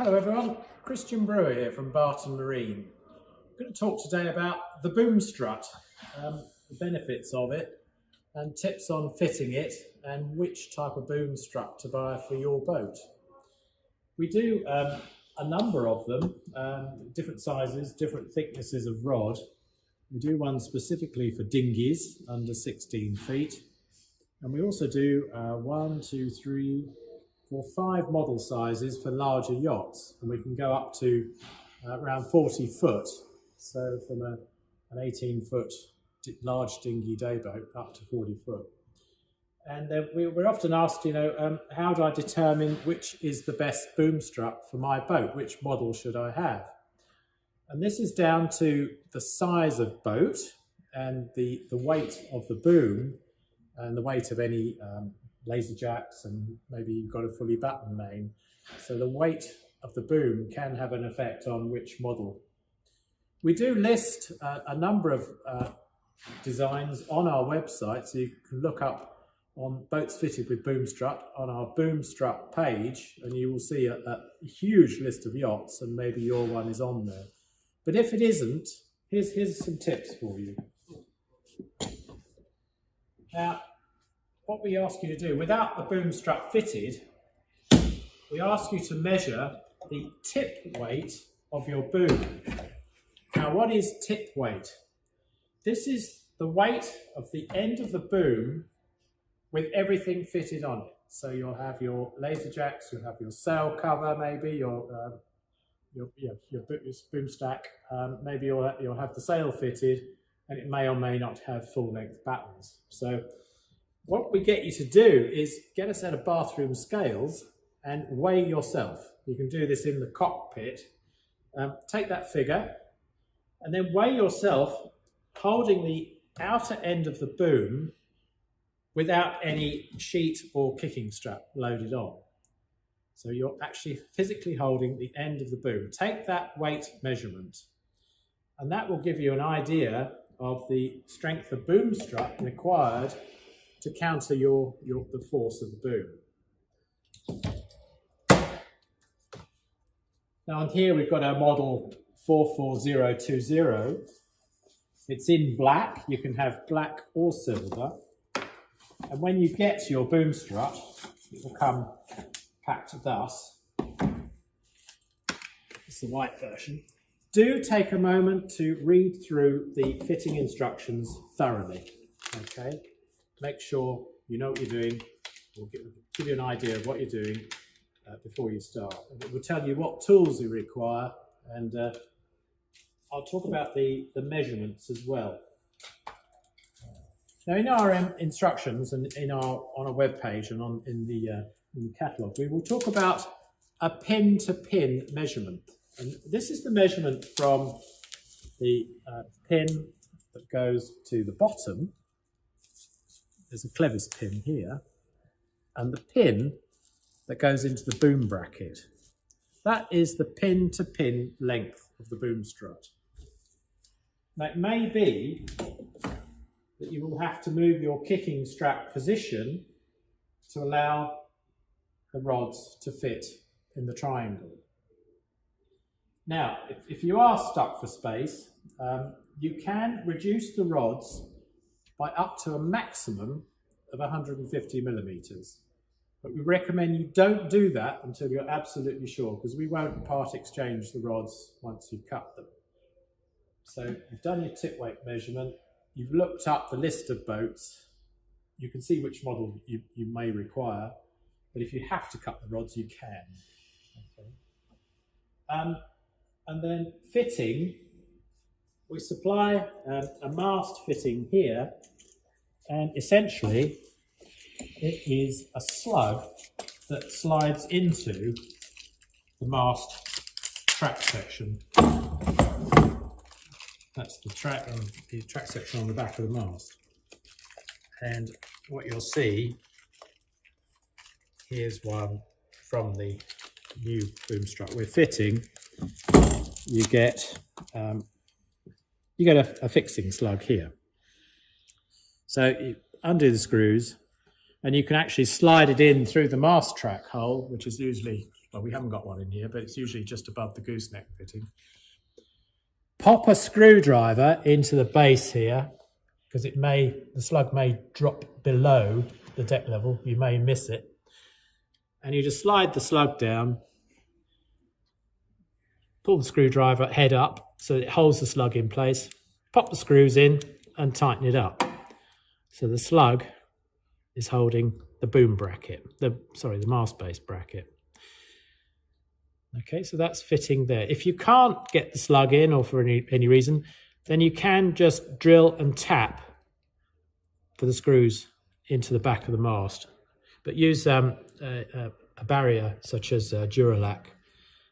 Hello everyone, Christian Brewer here from Barton Marine. I'm going to talk today about the boom strut, the benefits of it and tips on fitting it and which type of boom strut to buy for your boat. We do a number of them, different sizes, different thicknesses of rod. We do one specifically for dinghies under 16 feet, and we also do 5 model sizes for larger yachts, and we can go up to around 40 foot, so from an 18-foot large dinghy dayboat up to 40 foot. And we're often asked, how do I determine which is the best boom strut for my boat? Which model should I have? And this is down to the size of boat and the weight of the boom and the weight of any laser jacks, and maybe you've got a fully button main. So the weight of the boom can have an effect on which model. We do list a number of designs on our website, so you can look up on boats fitted with boom strut on our boom strut page, and you will see a huge list of yachts, and maybe your one is on there. But if it isn't, here's some tips for you. Now, what we ask you to do, without the boom strut fitted, we ask you to measure the tip weight of your boom. Now, what is tip weight? This is the weight of the end of the boom with everything fitted on it. So you'll have your laser jacks, you'll have your sail cover, maybe your boom stack, maybe you'll have the sail fitted, and it may or may not have full-length battens. So what we get you to do is get a set of bathroom scales and weigh yourself. You can do this in the cockpit. Take that figure and then weigh yourself holding the outer end of the boom without any sheet or kicking strap loaded on. So you're actually physically holding the end of the boom. Take that weight measurement, and that will give you an idea of the strength of boom strut required to counter the force of the boom. Now on here we've got our model 44020. It's in black. You can have black or silver. And when you get your boom strut, it will come packed thus. It's the white version. Do take a moment to read through the fitting instructions thoroughly. Okay? Make sure you know what you're doing. We'll give you an idea of what you're doing before you start. And it will tell you what tools you require, and I'll talk about the measurements as well. Now, in our instructions and on our web page and in the catalogue, we will talk about a pin-to-pin measurement. And this is the measurement from the pin that goes to the bottom. There's a clevis pin here, and the pin that goes into the boom bracket. That is the pin-to-pin length of the boom strut. Now, it may be that you will have to move your kicking strap position to allow the rods to fit in the triangle. Now, if you are stuck for space, you can reduce the rods by up to a maximum of 150 millimeters. But we recommend you don't do that until you're absolutely sure, because we won't part exchange the rods once you've cut them. So you've done your tip weight measurement, you've looked up the list of boats, you can see which model you may require, but if you have to cut the rods, you can. Okay. And then fitting, we supply a mast fitting here, and essentially it is a slug that slides into the mast track section. That's the track section on the back of the mast. And what you'll see, here's one from the new boom strut we're fitting. You get a fixing slug here. So you undo the screws, and you can actually slide it in through the mast track hole, which is usually Well, we haven't got one in here, but it's usually just above the gooseneck fitting. Pop a screwdriver into the base here, because the slug may drop below the deck level. You may miss it. And you just slide the slug down, pull the screwdriver head up so that it holds the slug in place, pop the screws in and tighten it up. So the slug is holding the boom bracket, the mast base bracket. Okay, so that's fitting there. If you can't get the slug in, or for any reason, then you can just drill and tap for the screws into the back of the mast. But use a barrier such as Duralac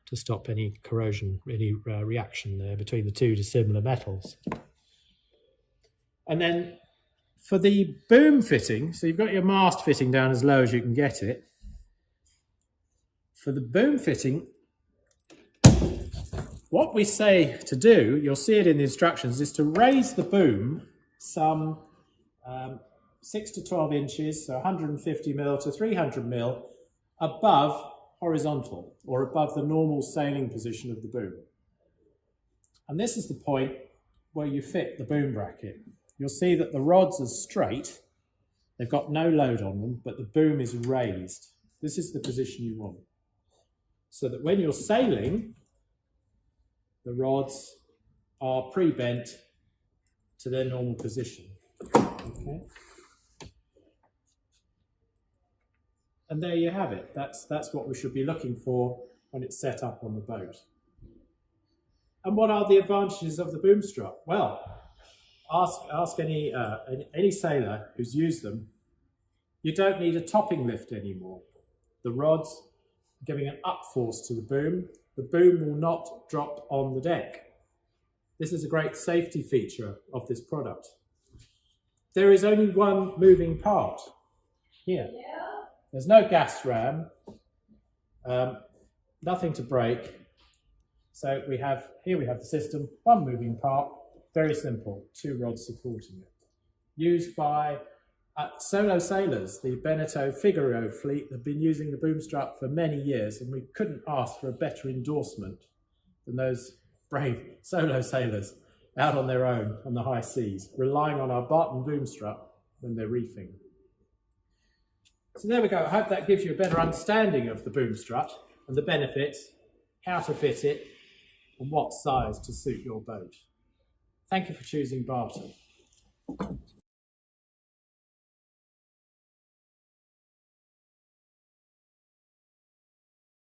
to stop any corrosion, any reaction there between the two dissimilar metals. And then for the boom fitting, so you've got your mast fitting down as low as you can get it. For the boom fitting, what we say to do, you'll see it in the instructions, is to raise the boom some 6 to 12 inches, so 150 mil to 300 mil above horizontal, or above the normal sailing position of the boom. And this is the point where you fit the boom bracket. You'll see that the rods are straight, they've got no load on them, but the boom is raised. This is the position you want. So that when you're sailing, the rods are pre-bent to their normal position. Okay. And there you have it. That's what we should be looking for when it's set up on the boat. And what are the advantages of the boom strut? Well, ask any sailor who's used them. You don't need a topping lift anymore. The rods are giving an up force to the boom. The boom will not drop on the deck. This is a great safety feature of this product. There is only one moving part here. There's no gas ram, nothing to brake. So here we have the system, one moving part, very simple, 2 rods supporting it. Used by solo sailors. The Beneteau Figaro fleet have been using the boom strut for many years, and we couldn't ask for a better endorsement than those brave solo sailors out on their own on the high seas, relying on our Barton Boom Strut when they're reefing. So there we go. I hope that gives you a better understanding of the boom strut and the benefits, how to fit it, and what size to suit your boat. Thank you for choosing Barton.